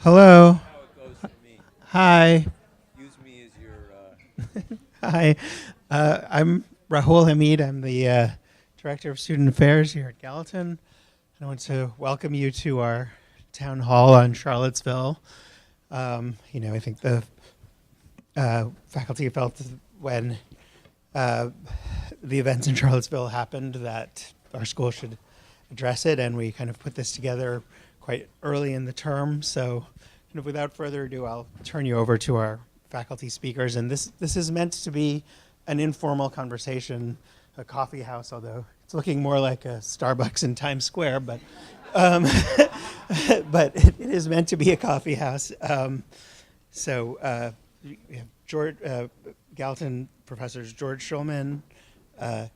Hello. How it goes for me. Hi. Use me as your. Hi. I'm Rahul Hamid. I'm the Director of Student Affairs here at Gallatin. I want to welcome you to our town hall on Charlottesville. I think the faculty felt when the events in Charlottesville happened that our school should address it, and we kind of put this together quite early in the term. So without further ado, I'll turn you over to our faculty speakers. And this is meant to be an informal conversation, a coffee house, although it's looking more like a Starbucks in Times Square, but but it is meant to be a coffee house. We have Gallatin professors George Shulman,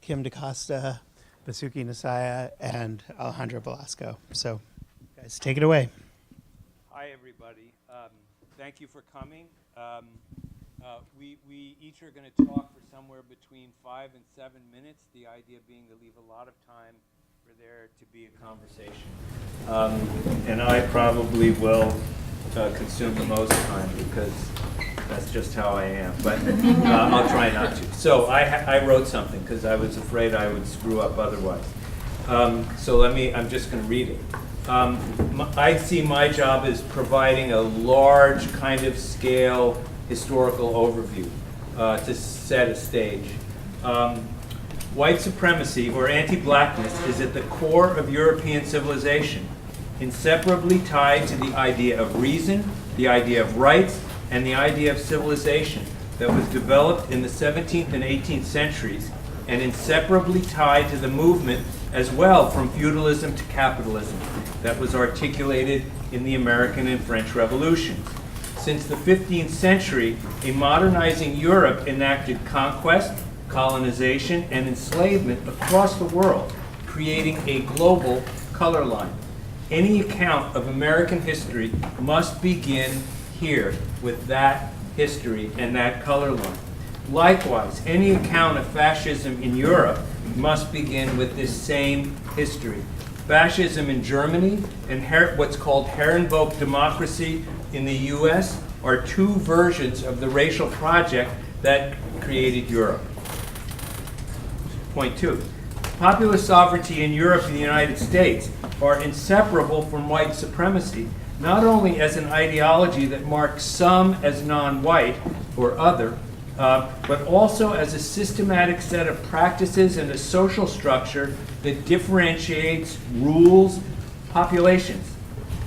Kim DaCosta, Vasuki Nesiah, and Alejandro Velasco. So, guys, take it away. Hi, everybody. Thank you for coming. We each are going to talk for somewhere between 5 and 7 minutes, the idea being to leave a lot of time for there to be a conversation. And I probably will consume the most time because that's just how I am, but I'll try not to. So I wrote something because I was afraid I would screw up otherwise. I'm just going to read it. I see my job as providing a large kind of scale historical overview to set a stage. White supremacy or anti-blackness is at the core of European civilization, inseparably tied to the idea of reason, the idea of rights, and the idea of civilization that was developed in the 17th and 18th centuries, and inseparably tied to the movement as well from feudalism to capitalism that was articulated in the American and French revolutions. Since the 15th century, a modernizing Europe enacted conquest, colonization, and enslavement across the world, creating a global color line. Any account of American history must begin here with that history and that color line. Likewise, any account of fascism in Europe must begin with this same history. Fascism in Germany and what's called Herrenvolk democracy in the US are two versions of the racial project that created Europe. Point 2. Popular sovereignty in Europe and the United States are inseparable from white supremacy, not only as an ideology that marks some as non-white or other, but also as a systematic set of practices and a social structure that differentiates, rules, populations.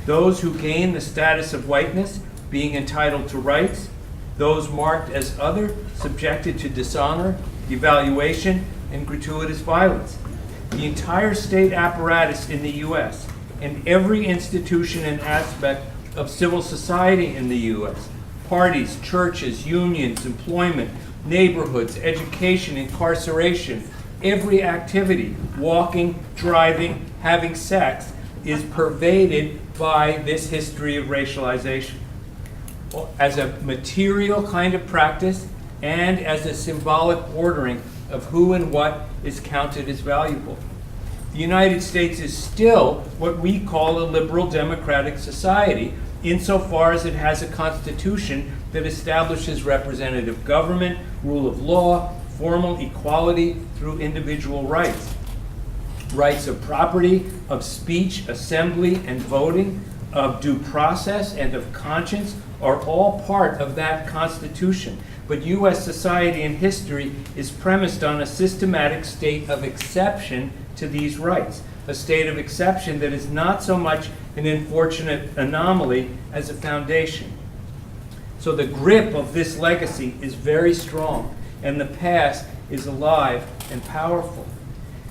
Those who gain the status of whiteness, being entitled to rights, those marked as other, subjected to dishonor, devaluation, and gratuitous violence. The entire state apparatus in the U.S. and every institution and aspect of civil society in the U.S., parties, churches, unions, employment, neighborhoods, education, incarceration, every activity, walking, driving, having sex, is pervaded by this history of racialization. As a material kind of practice and as a symbolic ordering of who and what is counted as valuable. The United States is still what we call a liberal democratic society, insofar as it has a constitution that establishes representative government, rule of law, formal equality through individual rights. Rights of property, of speech, assembly, and voting, of due process, and of conscience are all part of that constitution. But U.S. society and history is premised on a systematic state of exception to these rights, a state of exception that is not so much an unfortunate anomaly as a foundation. So the grip of this legacy is very strong, and the past is alive and powerful.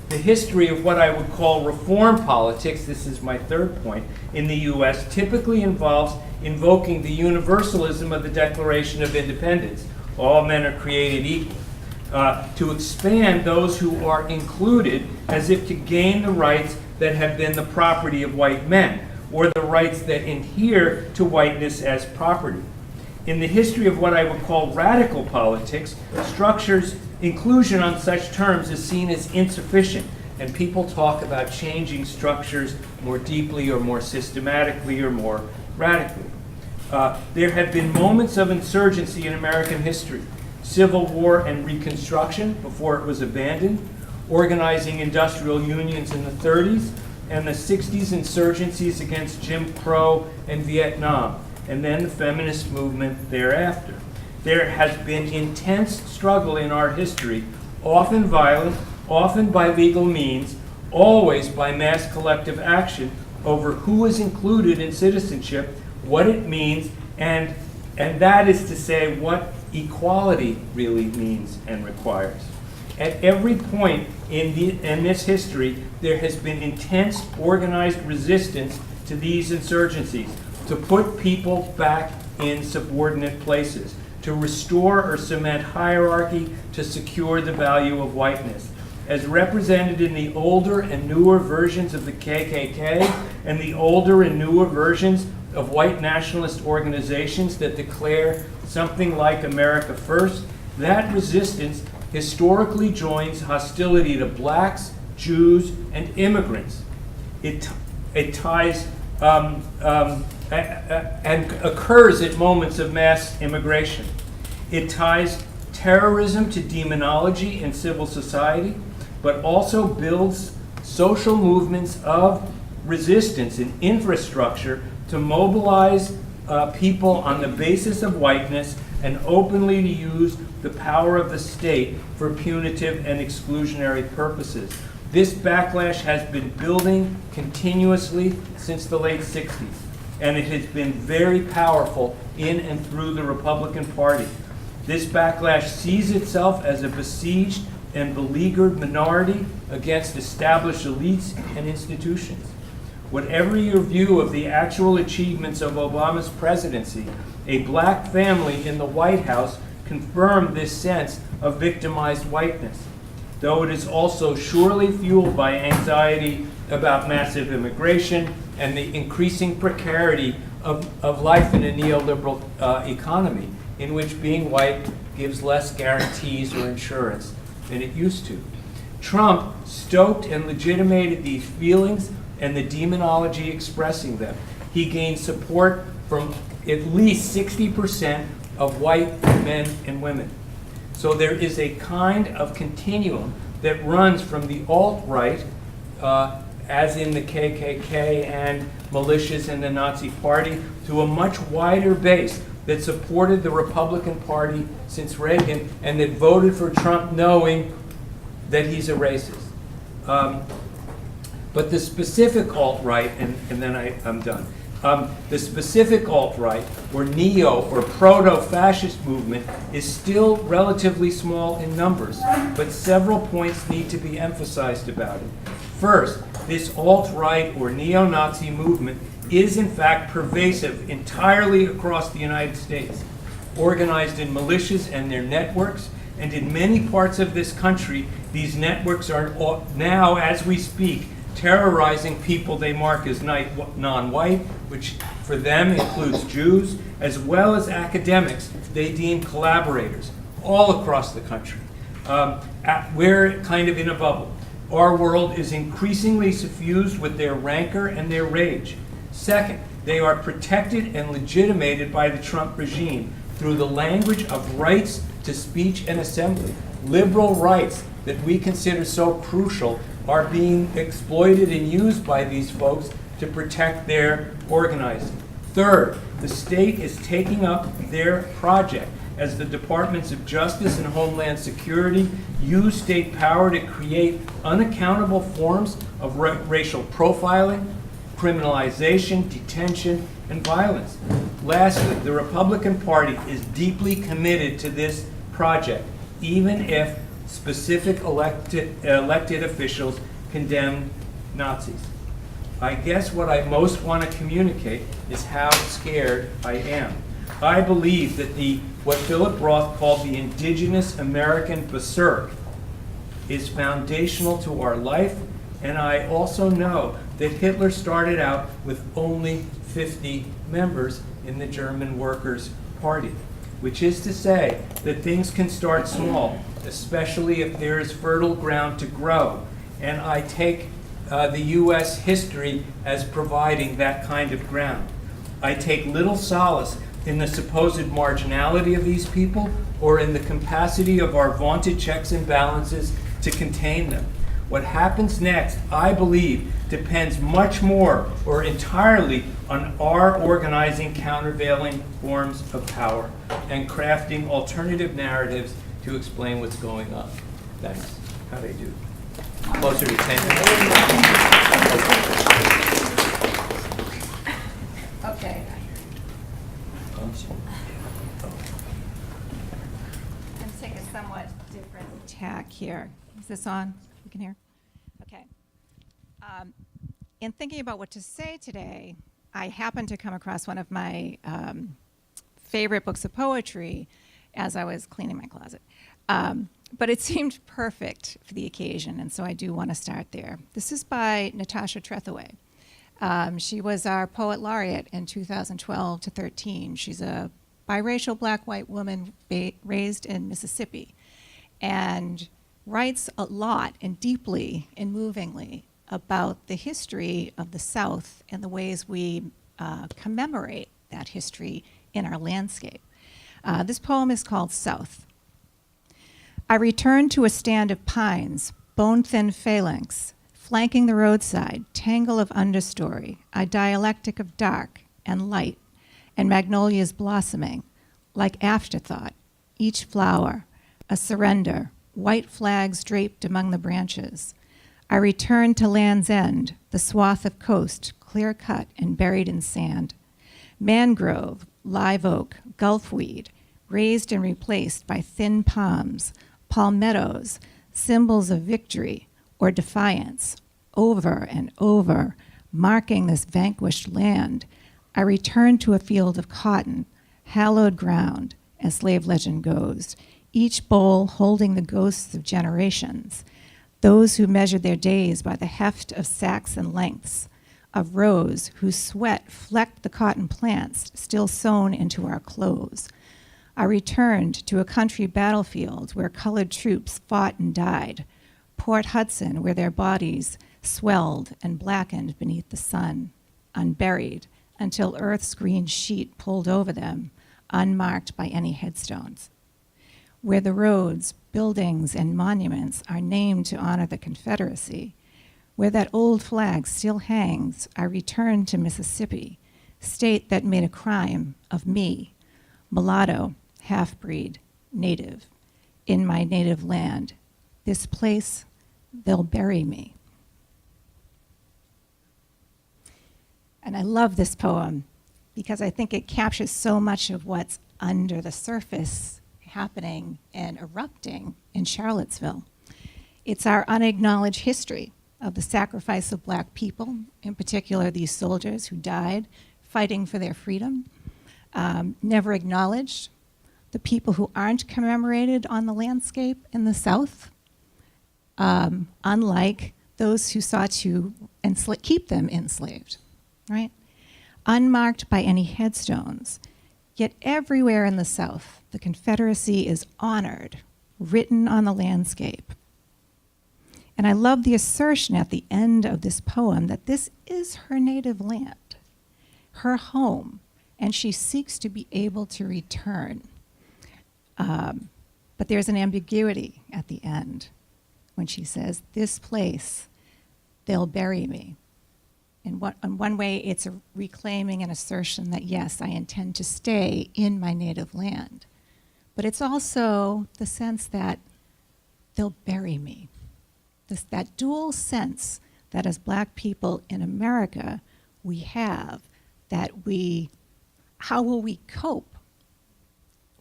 The history of what I would call reform politics, this is my third point, in the U.S. typically involves invoking the universalism of the Declaration of Independence. All men are created equal. To expand those who are included as if to gain the rights that have been the property of white men, or the rights that adhere to whiteness as property. In the history of what I would call radical politics, structures inclusion on such terms is seen as insufficient, and people talk about changing structures more deeply or more systematically or more radically. There have been moments of insurgency in American history: Civil War and Reconstruction before it was abandoned, organizing industrial unions in the 30s, and the 60s insurgencies against Jim Crow and Vietnam, and then the feminist movement thereafter. There has been intense struggle in our history, often violent, often by legal means, always by mass collective action over who is included in citizenship, what it means, and that is to say what equality really means and requires. At every point in this history, there has been intense organized resistance to these insurgencies, to put people back in subordinate places, to restore or cement hierarchy, to secure the value of whiteness. As represented in the older and newer versions of the KKK and the older and newer versions of white nationalist organizations that declare something like America First, that resistance historically joins hostility to blacks, Jews, and immigrants. It ties and occurs at moments of mass immigration. It ties terrorism to demonology in civil society, but also builds social movements of resistance and infrastructure to mobilize people on the basis of whiteness and openly to use the power of the state for punitive and exclusionary purposes. This backlash has been building continuously since the late 60s, and it has been very powerful in and through the Republican Party. This backlash sees itself as a besieged and beleaguered minority against established elites and institutions. Whatever your view of the actual achievements of Obama's presidency, a black family in the White House confirmed this sense of victimized whiteness, though it is also surely fueled by anxiety about massive immigration and the increasing precarity of life in a neoliberal economy, in which being white gives less guarantees or insurance than it used to. Trump stoked and legitimated these feelings and the demonology expressing them. He gained support from at least 60% of white men and women. So there is a kind of continuum that runs from the alt-right, as in the KKK and militias in the Nazi Party, to a much wider base that supported the Republican Party since Reagan and that voted for Trump knowing that he's a racist. But the specific alt-right, and then I'm done. The specific alt-right, or neo, or proto-fascist movement, is still relatively small in numbers, but several points need to be emphasized about it. First, this alt-right or neo-Nazi movement is in fact pervasive entirely across the United States, organized in militias and their networks, and in many parts of this country, these networks are now, as we speak, terrorizing people they mark as non-white, which for them includes Jews, as well as academics they deem collaborators, all across the country. We're kind of in a bubble. Our world is increasingly suffused with their rancor and their rage. Second, they are protected and legitimated by the Trump regime through the language of rights to speech and assembly. Liberal rights that we consider so crucial are being exploited and used by these folks to protect their organizing. Third, the state is taking up their project as the Departments of Justice and Homeland Security use state power to create unaccountable forms of racial profiling, criminalization, detention, and violence. Lastly, the Republican Party is deeply committed to this project, even if specific elected officials condemn Nazis. I guess what I most want to communicate is how scared I am. I believe that what Philip Roth called the indigenous American berserk is foundational to our life, and I also know that Hitler started out with only 50 members in the German Workers' Party, which is to say that things can start small, especially if there is fertile ground to grow. And I take the U.S. history as providing that kind of ground. I take little solace in the supposed marginality of these people or in the capacity of our vaunted checks and balances to contain them. What happens next, I believe, depends much more or entirely on our organizing countervailing forms of power and crafting alternative narratives to explain what's going on. Thanks. How'd I do? Closer to 10 Okay. I'm going to take a somewhat different tack here. Is this on? You can hear? Okay. In thinking about what to say today, I happened to come across one of my favorite books of poetry as I was cleaning my closet. But it seemed perfect for the occasion, and so I do want to start there. This is by Natasha Trethewey. She was our poet laureate in 2012 to 13. She's a biracial black-white woman raised in Mississippi and writes a lot and deeply and movingly about the history of the South and the ways we commemorate that history in our landscape. This poem is called South. I returned to a stand of pines, bone-thin phalanx, flanking the roadside, tangle of understory, a dialectic of dark and light, and magnolias blossoming, like afterthought, each flower, a surrender, white flags draped among the branches. I returned to Land's End, the swath of coast, clear-cut and buried in sand. Mangrove, live oak, gulfweed, raised and replaced by thin palms, palmettos, symbols of victory or defiance, over and over, marking this vanquished land. I returned to a field of cotton, hallowed ground, as slave legend goes, each bowl holding the ghosts of generations, those who measured their days by the heft of sacks and lengths, of rows whose sweat flecked the cotton plants still sewn into our clothes. I returned to a country battlefield where colored troops fought and died, Port Hudson where their bodies swelled and blackened beneath the sun, unburied until Earth's green sheet pulled over them, unmarked by any headstones. Where the roads, buildings, and monuments are named to honor the Confederacy, where that old flag still hangs, I returned to Mississippi, state that made a crime of me, mulatto, half-breed, native, in my native land. This place, they'll bury me. And I love this poem because I think it captures so much of what's under the surface happening and erupting in Charlottesville. It's our unacknowledged history of the sacrifice of black people, in particular these soldiers who died fighting for their freedom, never acknowledged, the people who aren't commemorated on the landscape in the South, unlike those who sought to keep them enslaved, right? Unmarked by any headstones, yet everywhere in the South, the Confederacy is honored, written on the landscape. And I love the assertion at the end of this poem that this is her native land, her home, and she seeks to be able to return. But there's an ambiguity at the end when she says, this place, they'll bury me. In one way, it's a reclaiming an assertion that, yes, I intend to stay in my native land. But it's also the sense that they'll bury me. That dual sense that as black people in America we have, that how will we cope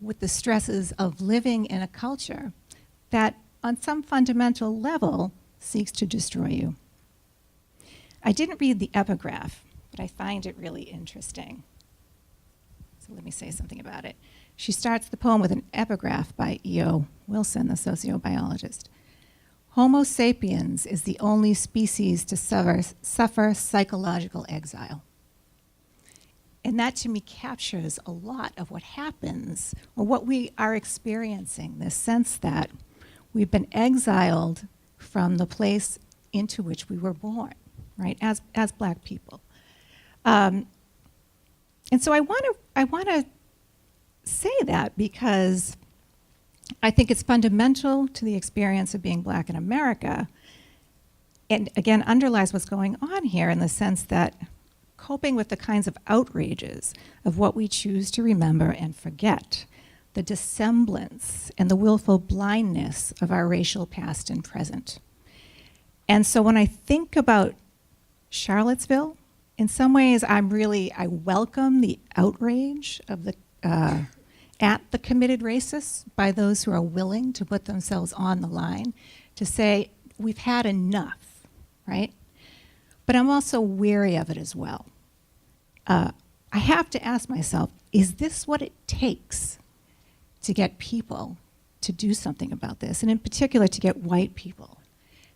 with the stresses of living in a culture that on some fundamental level seeks to destroy you. I didn't read the epigraph, but I find it really interesting. So let me say something about it. She starts the poem with an epigraph by E.O. Wilson, the sociobiologist. Homo sapiens is the only species to suffer psychological exile. And that to me captures a lot of what happens, or what we are experiencing, this sense that we've been exiled from the place into which we were born, right, as black people. And so I want to say that because I think it's fundamental to the experience of being Black in America, and again underlies what's going on here in the sense that coping with the kinds of outrages of what we choose to remember and forget, the dissemblance and the willful blindness of our racial past and present. And so when I think about Charlottesville, in some ways I welcome the outrage of the at the committed racists by those who are willing to put themselves on the line to say, we've had enough, right? But I'm also weary of it as well. I have to ask myself, is this what it takes to get people to do something about this? And in particular, to get white people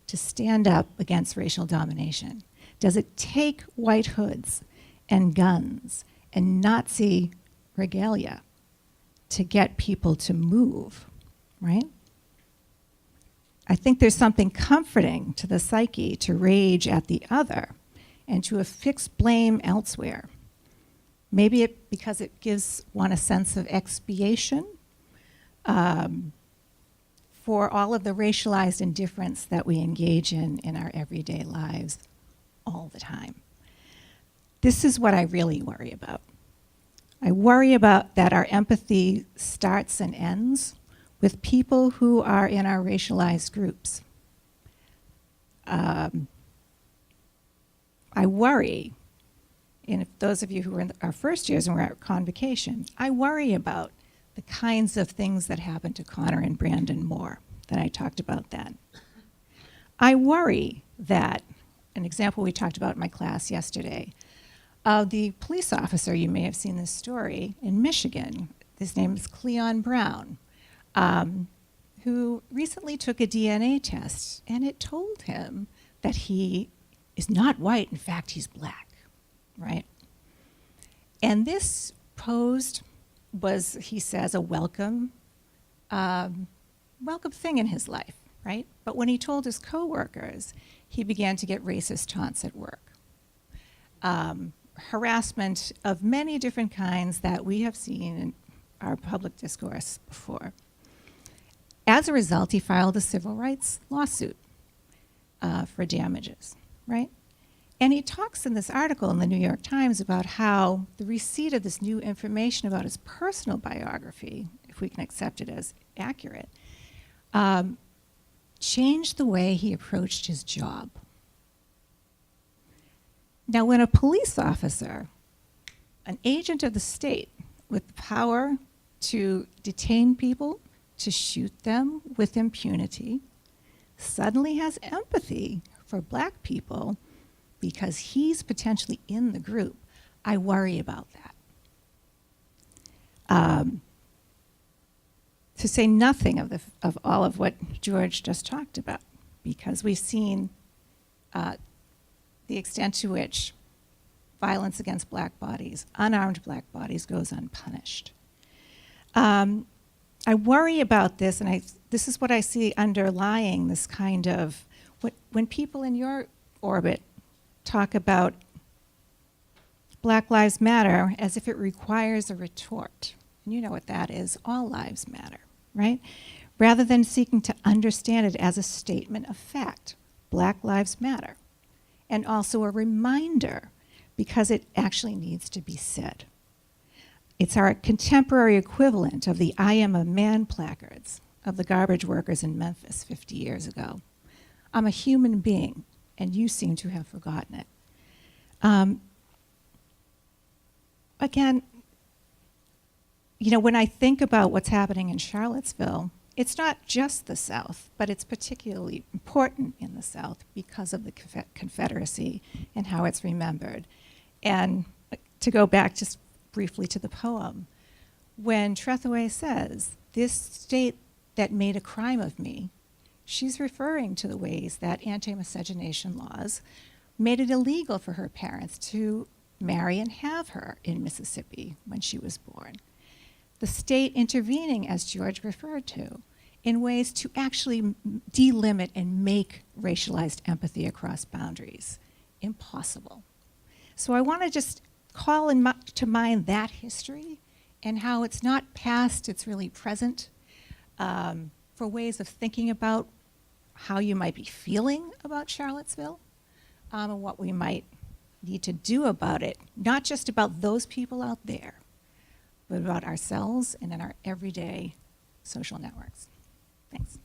to stand up against racial domination? Does it take white hoods and guns and Nazi regalia to get people to move, right? I think there's something comforting to the psyche to rage at the other and to affix blame elsewhere. Maybe because it gives one a sense of expiation for all of the racialized indifference that we engage in our everyday lives all the time. This is what I really worry about. I worry about that our empathy starts and ends with people who are in our racialized groups. I worry, and if those of you who are in our first years and we're at convocation, I worry about the kinds of things that happened to Connor and Brandon Moore that I talked about then. I worry that, an example we talked about in my class yesterday, the police officer, you may have seen this story, in Michigan, his name is Cleon Brown, who recently took a DNA test, and it told him that he is not white, in fact, he's Black, right? And this posed was, he says, a welcome thing in his life, right? But when he told his coworkers, he began to get racist taunts at work. Harassment of many different kinds that we have seen in our public discourse before. As a result, he filed a civil rights lawsuit for damages, right? And he talks in this article in the New York Times about how the receipt of this new information about his personal biography, if we can accept it as accurate, changed the way he approached his job. Now, when a police officer, an agent of the state with the power to detain people, to shoot them with impunity, suddenly has empathy for Black people because he's potentially in the group, I worry about that. To say nothing of all of what George just talked about, because we've seen the extent to which violence against Black bodies, unarmed Black bodies, goes unpunished. I worry about this, and this is what I see underlying this kind of, when people in your orbit talk about Black Lives Matter as if it requires a retort. And you know what that is, all lives matter, right? Rather than seeking to understand it as a statement of fact, Black Lives Matter. And also a reminder, because it actually needs to be said. It's our contemporary equivalent of the I Am a Man placards of the garbage workers in Memphis 50 years ago. I'm a human being, and you seem to have forgotten it. Again, you know, when I think about what's happening in Charlottesville, it's not just the South, but it's particularly important in the South because of the Confederacy and how it's remembered. And to go back just briefly to the poem, when Trethewey says, "This state that made a crime of me," she's referring to the ways that anti-miscegenation laws made it illegal for her parents to marry and have her in Mississippi when she was born. The state intervening, as George referred to, in ways to actually delimit and make racialized empathy across boundaries impossible. So I want to just call to mind that history and how it's not past, it's really present, for ways of thinking about how you might be feeling about Charlottesville, and what we might need to do about it, not just about those people out there, but about ourselves and in our everyday social networks. Thanks.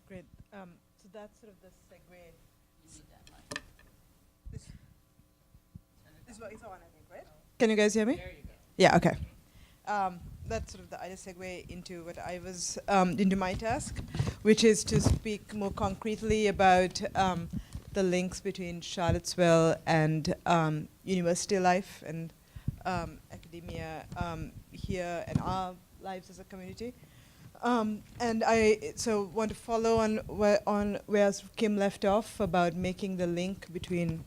Great. So that's sort of the segue. This is on, I think, right? Can you guys hear me? There you go. Yeah, okay. That's sort of the other segue into what I was, into my task, which is to speak more concretely about the links between Charlottesville and university life and academia here and our lives as a community. And I want to follow on where Kim left off about making the link between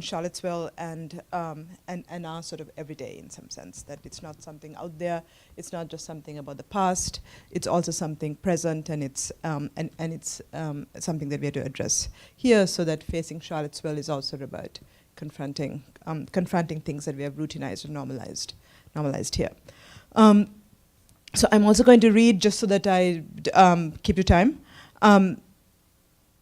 Charlottesville and our sort of everyday, in some sense, that it's not something out there, it's not just something about the past, it's also something present, and it's something that we have to address here, so that facing Charlottesville is also about confronting things that we have routinized and normalized here. So I'm also going to read, just so that I keep to time.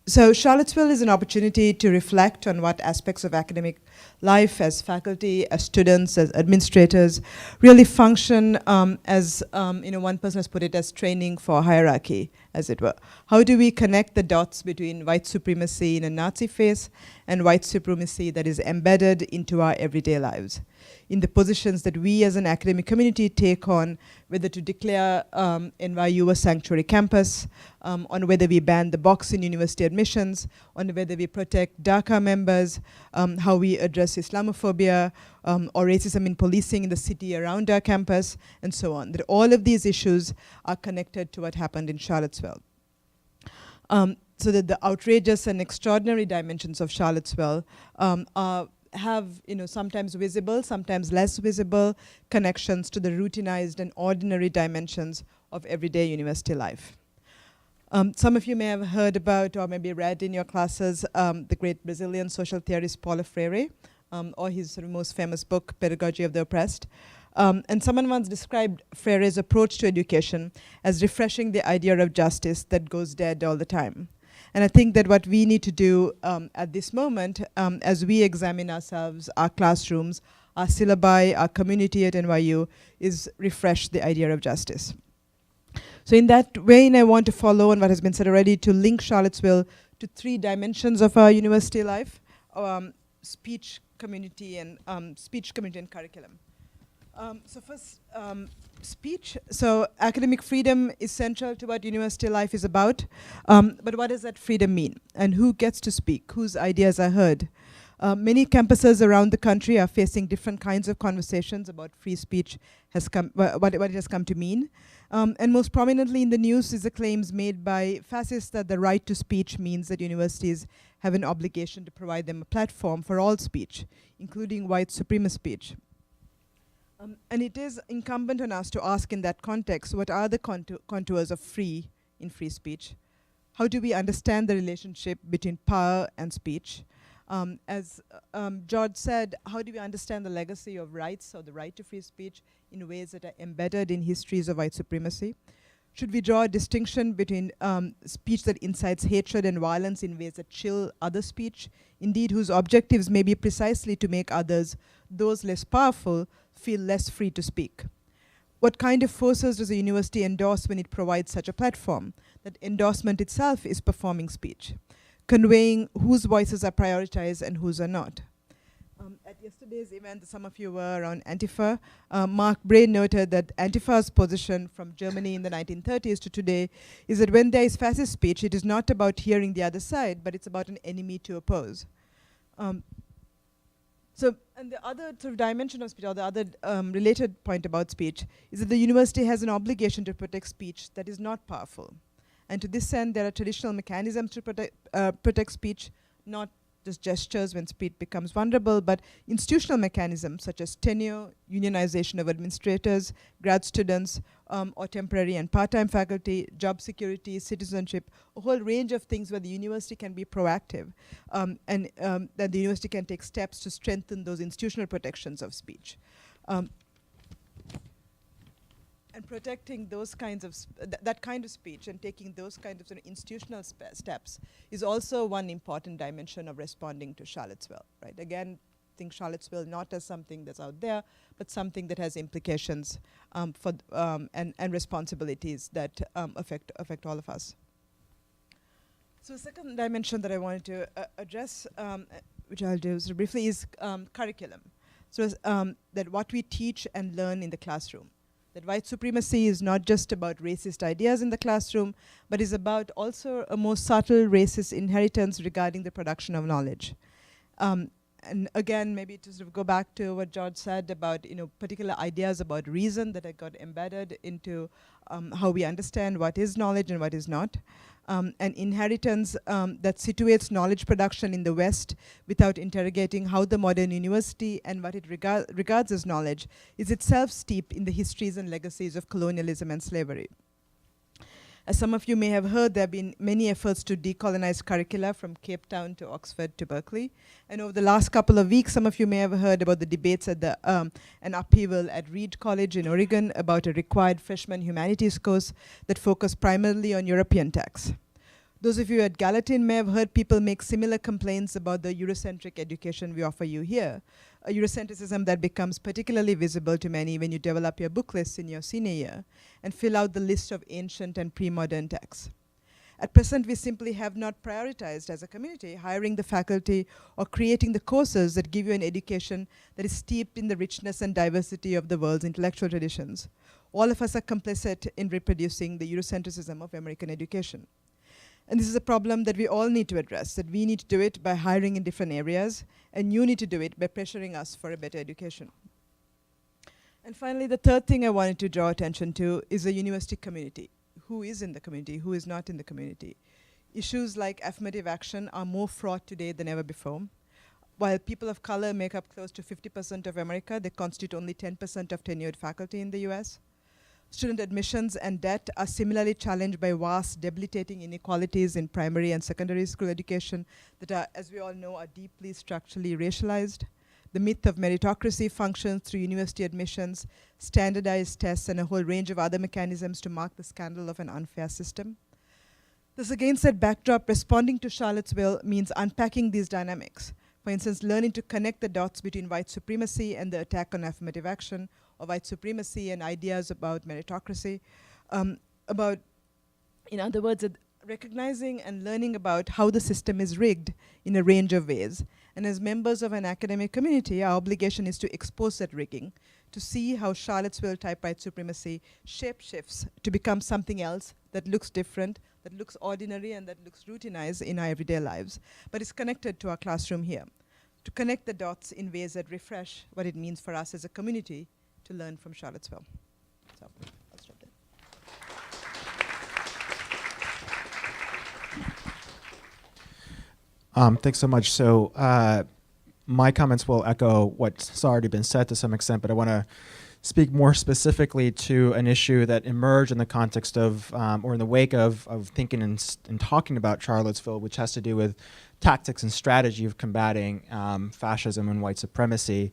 So Charlottesville is an opportunity to reflect on what aspects of academic life as faculty, as students, as administrators really function as, one person has put it, as training for hierarchy, as it were. How do we connect the dots between white supremacy in a Nazi face and white supremacy that is embedded into our everyday lives? In the positions that we as an academic community take on, whether to declare NYU a sanctuary campus, on whether we ban the box in university admissions, on whether we protect DACA members, how we address Islamophobia or racism in policing in the city around our campus, and so on. That all of these issues are connected to what happened in Charlottesville. So that the outrageous and extraordinary dimensions of Charlottesville have sometimes visible, sometimes less visible connections to the routinized and ordinary dimensions of everyday university life. Some of you may have heard about or maybe read in your classes the great Brazilian social theorist Paulo Freire, or his sort of most famous book, Pedagogy of the Oppressed. And someone once described Freire's approach to education as refreshing the idea of justice that goes dead all the time. And I think that what we need to do at this moment, as we examine ourselves, our classrooms, our syllabi, our community at NYU, is refresh the idea of justice. So in that vein, I want to follow on what has been said already, to link Charlottesville to three dimensions of our university life: speech, community, and curriculum. So first, speech. So academic freedom is central to what university life is about. But what does that freedom mean? And who gets to speak? Whose ideas are heard? Many campuses around the country are facing different kinds of conversations about free speech, what it has come to mean. And most prominently in the news is the claims made by fascists that the right to speech means that universities have an obligation to provide them a platform for all speech, including white supremacist speech. And it is incumbent on us to ask in that context, what are the contours of free speech? How do we understand the relationship between power and speech? As George said, how do we understand the legacy of rights or the right to free speech in ways that are embedded in histories of white supremacy? Should we draw a distinction between speech that incites hatred and violence in ways that chill other speech, indeed whose objectives may be precisely to make others, those less powerful, feel less free to speak? What kind of forces does a university endorse when it provides such a platform? That endorsement itself is performing speech, conveying whose voices are prioritized and whose are not. At yesterday's event, some of you were around Antifa. Mark Bray noted that Antifa's position from Germany in the 1930s to today is that when there is fascist speech, it is not about hearing the other side, but it's about an enemy to oppose. And the other sort of dimension of speech, or the other related point about speech, is that the university has an obligation to protect speech that is not powerful. And to this end, there are traditional mechanisms to protect speech, not just gestures when speech becomes vulnerable, but institutional mechanisms such as tenure, unionization of administrators, grad students, or temporary and part-time faculty, job security, citizenship, a whole range of things where the university can be proactive, and that the university can take steps to strengthen those institutional protections of speech. And protecting those kinds of that kind of speech and taking those kinds of institutional steps is also one important dimension of responding to Charlottesville. Right? Again, think Charlottesville not as something that's out there, but something that has implications for and responsibilities that affect all of us. So the second dimension that I wanted to address, which I'll do so briefly, is curriculum. So that what we teach and learn in the classroom. That white supremacy is not just about racist ideas in the classroom, but is about also a more subtle racist inheritance regarding the production of knowledge. And again, maybe to sort of go back to what George said about particular ideas about reason that had got embedded into how we understand what is knowledge and what is not. An inheritance that situates knowledge production in the West without interrogating how the modern university and what it regards as knowledge is itself steeped in the histories and legacies of colonialism and slavery. As some of you may have heard, there have been many efforts to decolonize curricula from Cape Town to Oxford to Berkeley. And over the last couple of weeks, some of you may have heard about the debates at an upheaval at Reed College in Oregon about a required freshman humanities course that focused primarily on European texts. Those of you at Gallatin may have heard people make similar complaints about the Eurocentric education we offer you here, a Eurocentrism that becomes particularly visible to many when you develop your book lists in your senior year and fill out the list of ancient and pre-modern texts. At present, we simply have not prioritized as a community hiring the faculty or creating the courses that give you an education that is steeped in the richness and diversity of the world's intellectual traditions. All of us are complicit in reproducing the Eurocentrism of American education. And this is a problem that we all need to address, that we need to do it by hiring in different areas, and you need to do it by pressuring us for a better education. And finally, the third thing I wanted to draw attention to is the university community. Who is in the community? Who is not in the community? Issues like affirmative action are more fraught today than ever before. While people of color make up close to 50% of America, they constitute only 10% of tenured faculty in the US. Student admissions and debt are similarly challenged by vast, debilitating inequalities in primary and secondary school education that are, as we all know, are deeply structurally racialized. The myth of meritocracy functions through university admissions, standardized tests, and a whole range of other mechanisms to mark the scandal of an unfair system. Thus, against that backdrop, responding to Charlottesville means unpacking these dynamics. For instance, learning to connect the dots between white supremacy and the attack on affirmative action, or white supremacy and ideas about meritocracy. In other words, recognizing and learning about how the system is rigged in a range of ways. And as members of an academic community, our obligation is to expose that rigging, to see how Charlottesville-type white supremacy shape-shifts to become something else that looks different, that looks ordinary, and that looks routinized in our everyday lives, but is connected to our classroom here. To connect the dots in ways that refresh what it means for us as a community to learn from Charlottesville. So I'll stop there. Thanks so much. So my comments will echo what's already been said to some extent, but I want to speak more specifically to an issue that emerged in the context of, or in the wake of thinking and talking about Charlottesville, which has to do with tactics and strategy of combating fascism and white supremacy.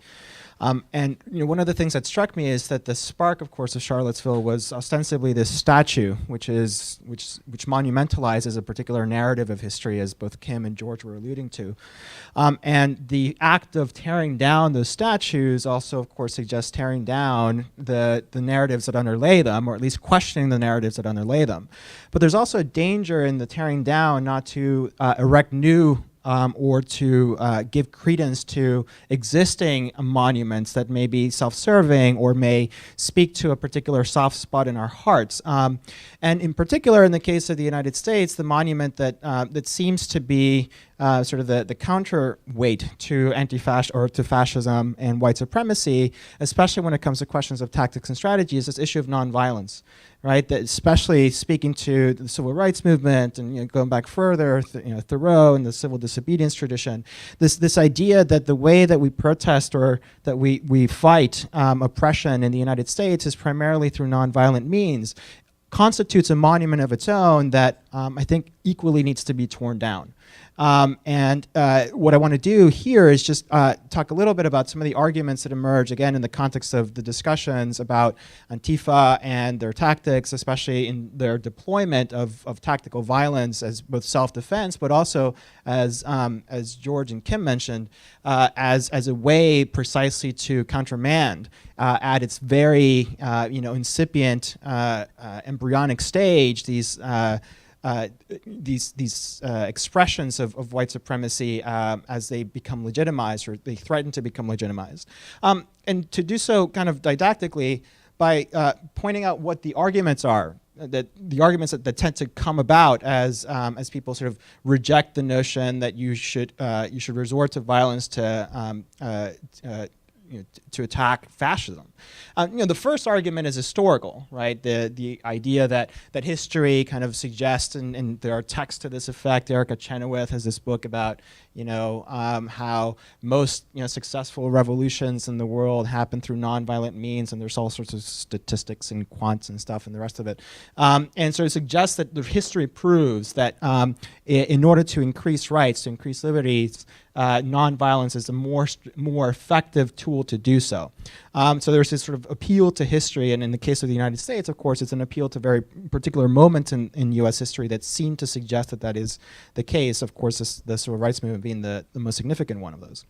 And one of the things that struck me is that the spark, of course, of Charlottesville was ostensibly this statue, which monumentalizes a particular narrative of history, as both Kim and George were alluding to. And the act of tearing down those statues also, of course, suggests tearing down the narratives that underlay them, or at least questioning the narratives that underlay them. But there's also a danger in the tearing down not to erect new or to give credence to existing monuments that may be self-serving or may speak to a particular soft spot in our hearts. And in particular, in the case of the United States, the monument that seems to be sort of the counterweight to to fascism and white supremacy, especially when it comes to questions of tactics and strategy, is this issue of nonviolence. right? That especially speaking to the civil rights movement and going back further, Thoreau and the civil disobedience tradition, this idea that the way that we protest or that we fight oppression in the United States is primarily through nonviolent means constitutes a monument of its own that I think equally needs to be torn down. And what I want to do here is just talk a little bit about some of the arguments that emerge, again, in the context of the discussions about Antifa and their tactics, especially in their deployment of tactical violence as both self-defense, but also as George and Kim mentioned, as a way precisely to countermand at its very incipient embryonic stage these expressions of white supremacy as they become legitimized or they threaten to become legitimized. And to do so kind of didactically by pointing out what the arguments are, that that tend to come about as people sort of reject the notion that you should resort to violence to attack fascism. The first argument is historical, right? The idea that history kind of suggests, and there are texts to this effect. Erica Chenoweth has this book about how most successful revolutions in the world happen through nonviolent means, and there's all sorts of statistics and quants and stuff and the rest of it. And so it suggests that the history proves that in order to increase rights, to increase liberties, nonviolence is a more effective tool to do so. So there's this sort of appeal to history, and in the case of the United States, of course, it's an appeal to very particular moments in U.S. history that seem to suggest that is the case. Of course, the civil rights movement being the most significant one of those.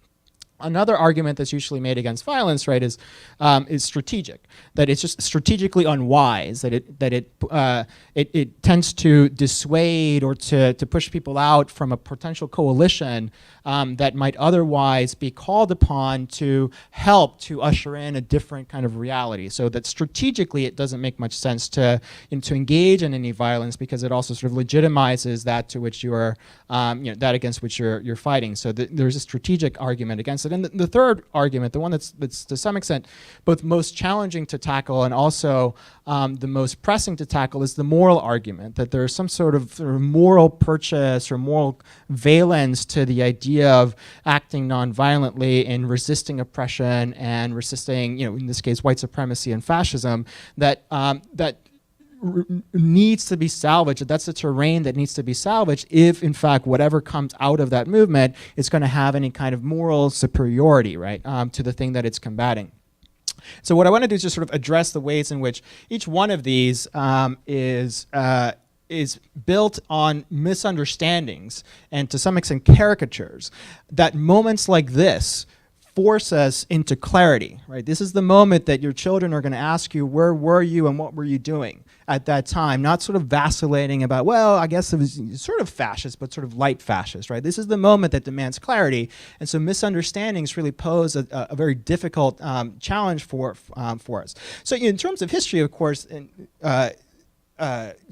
Another argument that's usually made against violence, right, is strategic. That it's just strategically unwise. That it tends to dissuade or to push people out from a potential coalition that might otherwise be called upon to help to usher in a different kind of reality. So that strategically, it doesn't make much sense to engage in any violence because it also sort of legitimizes that to which you are that against which you're fighting. So there's a strategic argument against it. And the third argument, the one that's to some extent both most challenging to tackle and also the most pressing to tackle, is the moral argument, that there's some sort of moral purchase or moral valence to the idea of acting nonviolently and resisting oppression and resisting, in this case, white supremacy and fascism, that needs to be salvaged. That's the terrain that needs to be salvaged if, in fact, whatever comes out of that movement is going to have any kind of moral superiority, right, to the thing that it's combating. So what I want to do is just sort of address the ways in which each one of these is built on misunderstandings and, to some extent, caricatures, that moments like this force us into clarity, right? This is the moment that your children are going to ask you, where were you and what were you doing at that time? Not sort of vacillating about, well, I guess it was sort of fascist, but sort of light fascist, right? This is the moment that demands clarity. And so misunderstandings really pose a very difficult challenge for us. So in terms of history, of course,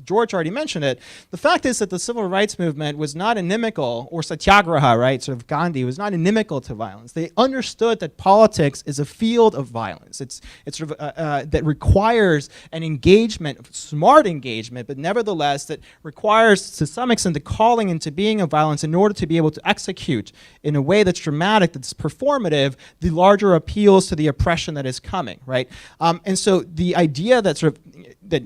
George already mentioned it. The fact is that the civil rights movement was not inimical, or satyagraha, right, sort of Gandhi, was not inimical to violence. They understood that politics is a field of violence. It's sort of that requires an engagement, smart engagement, but nevertheless that requires, to some extent, the calling into being of violence in order to be able to execute in a way that's dramatic, that's performative, the larger appeals to the oppression that is coming, right? And so the idea that sort of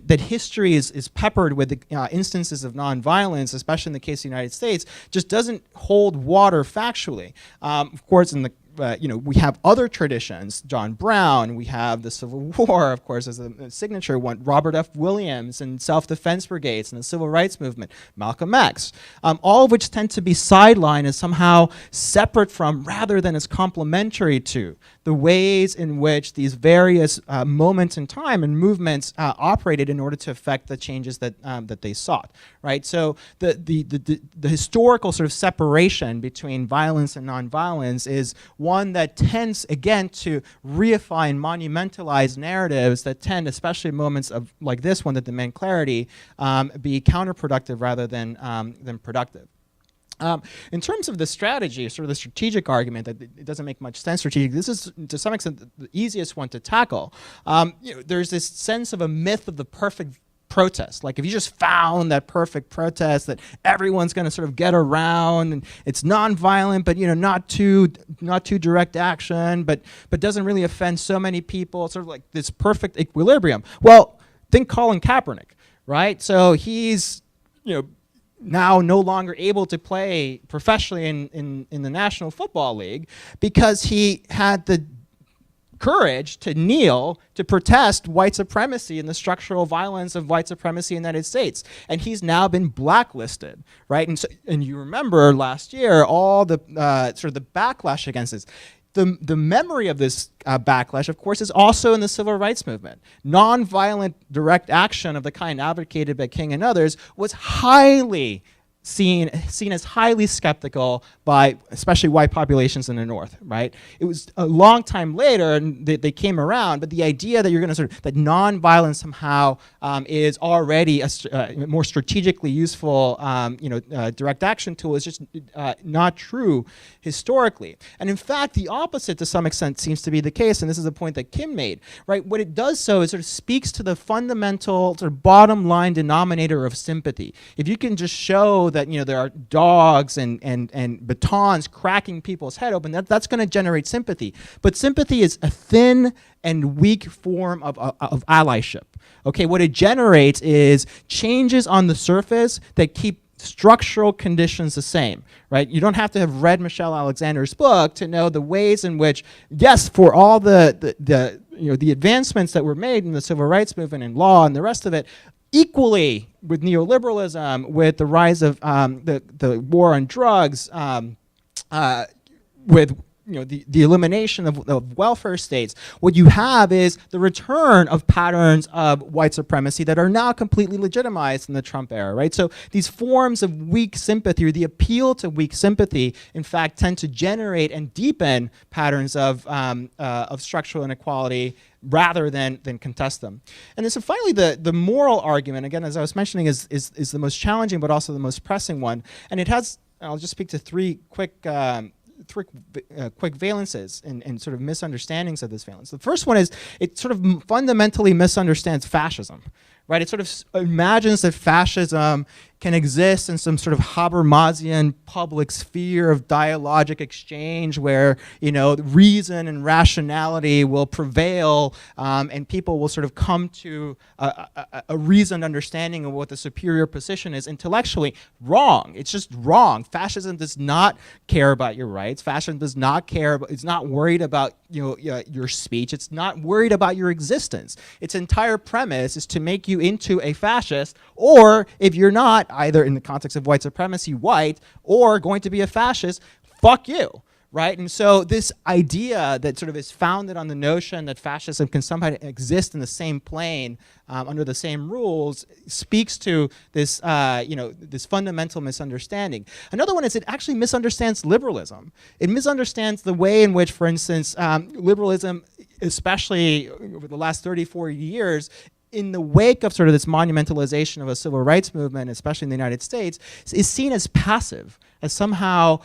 that history is peppered with instances of nonviolence, especially in the case of the United States, just doesn't hold water factually. Of course, in the we have other traditions, John Brown, we have the Civil War, of course, as a signature one, Robert F. Williams and self-defense brigades and the Civil Rights Movement, Malcolm X, all of which tend to be sidelined as somehow separate from, rather than as complementary to, the ways in which these various moments in time and movements operated in order to affect the changes that they sought, right? So the historical sort of separation between violence and nonviolence is one that tends, again, to reify and monumentalize narratives that tend, especially in moments of like this one that demand clarity, be counterproductive rather than productive. In terms of the strategy, sort of the strategic argument that it doesn't make much sense strategically, this is to some extent the easiest one to tackle. There's this sense of a myth of the perfect protest. Like if you just found that perfect protest that everyone's going to sort of get around, and it's nonviolent, but not too direct action, but doesn't really offend so many people, sort of like this perfect equilibrium. Well, think Colin Kapernick, right? So he's now no longer able to play professionally in the National Football League because he had the courage to kneel to protest white supremacy and the structural violence of white supremacy in the United States. And he's now been blacklisted, right? And you remember last year all the sort of the backlash against this. The memory of this backlash, of course, is also in the civil rights movement. Nonviolent direct action of the kind advocated by King and others was highly seen as highly skeptical by especially white populations in the North, right? It was a long time later and they came around, but the idea that you're going to that nonviolence somehow is already a more strategically useful direct action tool is just not true historically. And in fact, the opposite to some extent seems to be the case, and this is a point that Kim made, right? What it does so is sort of speaks to the fundamental sort of bottom line denominator of sympathy. If you can just show that there are dogs and batons cracking people's head open, that's going to generate sympathy. But sympathy is a thin and weak form of allyship. Okay, what it generates is changes on the surface that keep structural conditions the same, right? You don't have to have read Michelle Alexander's book to know the ways in which, yes, for all the advancements that were made in the civil rights movement and law and the rest of it, equally with neoliberalism, with the rise of the war on drugs, with the elimination of welfare states, what you have is the return of patterns of white supremacy that are now completely legitimized in the Trump era, right? So these forms of weak sympathy, or the appeal to weak sympathy, in fact, tend to generate and deepen patterns of structural inequality rather than contest them. And then so finally, the moral argument, again, as I was mentioning, is the most challenging but also the most pressing one. And it has, I'll just speak to three quick valences and sort of misunderstandings of this valence. The first one is it sort of fundamentally misunderstands fascism, right? It sort of imagines that fascism can exist in some sort of Habermasian public sphere of dialogic exchange where, reason and rationality will prevail and people will sort of come to a reasoned understanding of what the superior position is intellectually. Wrong. It's just wrong. Fascism does not care about your rights. Fascism does not care about, it's not worried about your speech. It's not worried about your existence. Its entire premise is to make you into a fascist, or if you're not, either in the context of white supremacy, white, or going to be a fascist, fuck you, right? And so this idea that sort of is founded on the notion that fascism can somehow exist in the same plane under the same rules speaks to this, this fundamental misunderstanding. Another one is it actually misunderstands liberalism. It misunderstands the way in which, for instance, liberalism, especially over the last 30, 40 years, in the wake of sort of this monumentalization of a civil rights movement, especially in the United States, is seen as passive, as somehow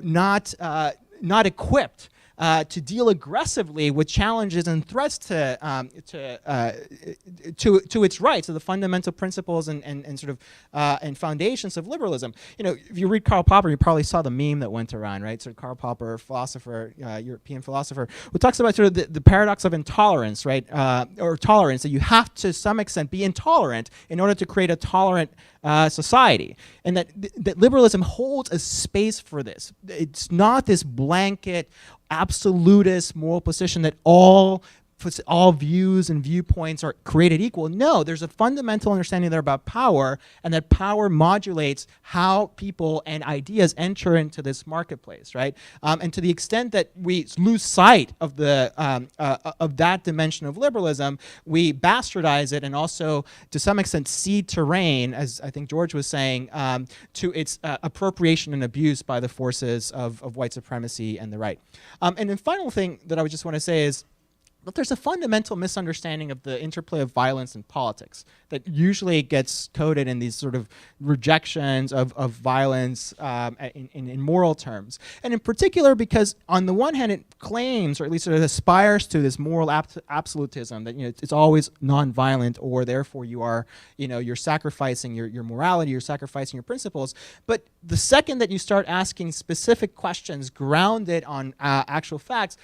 not equipped to deal aggressively with challenges and threats to its rights, to the fundamental principles and sort of and foundations of liberalism. If you read Karl Popper, you probably saw the meme that went around, right? So Karl Popper, philosopher, European philosopher, who talks about sort of the paradox of intolerance, right? Or tolerance, that you have to some extent be intolerant in order to create a tolerant society, and that liberalism holds a space for this. It's not this blanket, absolutist moral position that all views and viewpoints are created equal. No, there's a fundamental understanding there about power, and that power modulates how people and ideas enter into this marketplace, right? And to the extent that we lose sight of that dimension of liberalism, we bastardize it and also, to some extent, cede terrain, as I think George was saying, to its appropriation and abuse by the forces of white supremacy and the right. And the final thing that I would just want to say is, But there's a fundamental misunderstanding of the interplay of violence and politics that usually gets coded in these sort of rejections of violence in moral terms. And in particular because on the one hand it claims, or at least it aspires to, this moral absolutism that it's always nonviolent, or therefore you are, you're sacrificing your morality, you're sacrificing your principles. But the second that you start asking specific questions grounded on actual facts,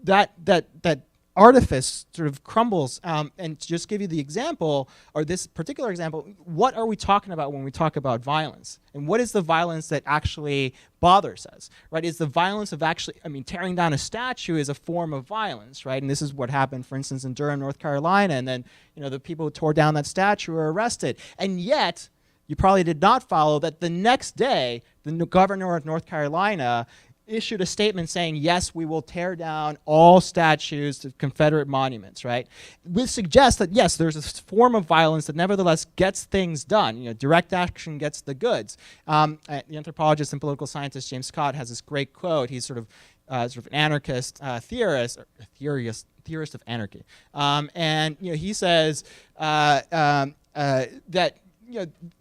that artifice sort of crumbles. And to just give you the example, or this particular example, what are we talking about when we talk about violence? And what is the violence that actually bothers us, right? Is the violence of actually, tearing down a statue is a form of violence, right? And this is what happened, for instance, in Durham, North Carolina, and then, the people who tore down that statue were arrested. And yet, you probably did not follow that the next day, the governor of North Carolina issued a statement saying, yes, we will tear down all statues of Confederate monuments, right? Which suggests that, yes, there's a form of violence that nevertheless gets things done. Direct action gets the goods. The anthropologist and political scientist James Scott has this great quote. He's sort of an anarchist theorist, or theorist of anarchy. And he says that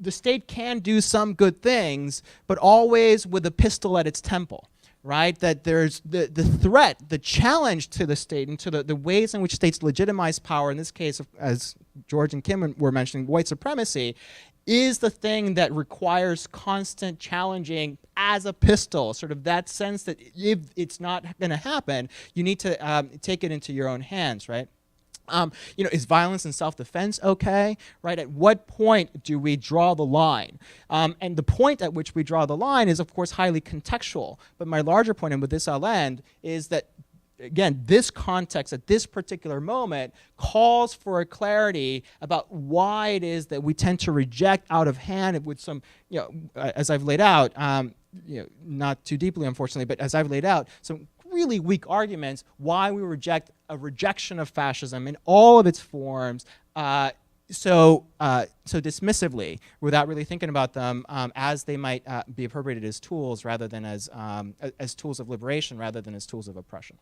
the state can do some good things, but always with a pistol at its temple. Right, that there's the threat, the challenge to the state and to the ways in which states legitimize power, in this case, as George and Kim were mentioning, white supremacy, is the thing that requires constant challenging as a pistol, sort of that sense that if it's not going to happen, you need to take it into your own hands, right? Is violence and self-defense okay, right? At what point do we draw the line? And the point at which we draw the line is, of course, highly contextual. But my larger point, and with this I'll end, is that, again, this context at this particular moment calls for a clarity about why it is that we tend to reject out of hand with some, as I've laid out, not too deeply, unfortunately, but as I've laid out, some really weak arguments why we reject a rejection of fascism in all of its forms so dismissively, without really thinking about them as they might be appropriated as tools rather than as tools of liberation rather than as tools of oppression.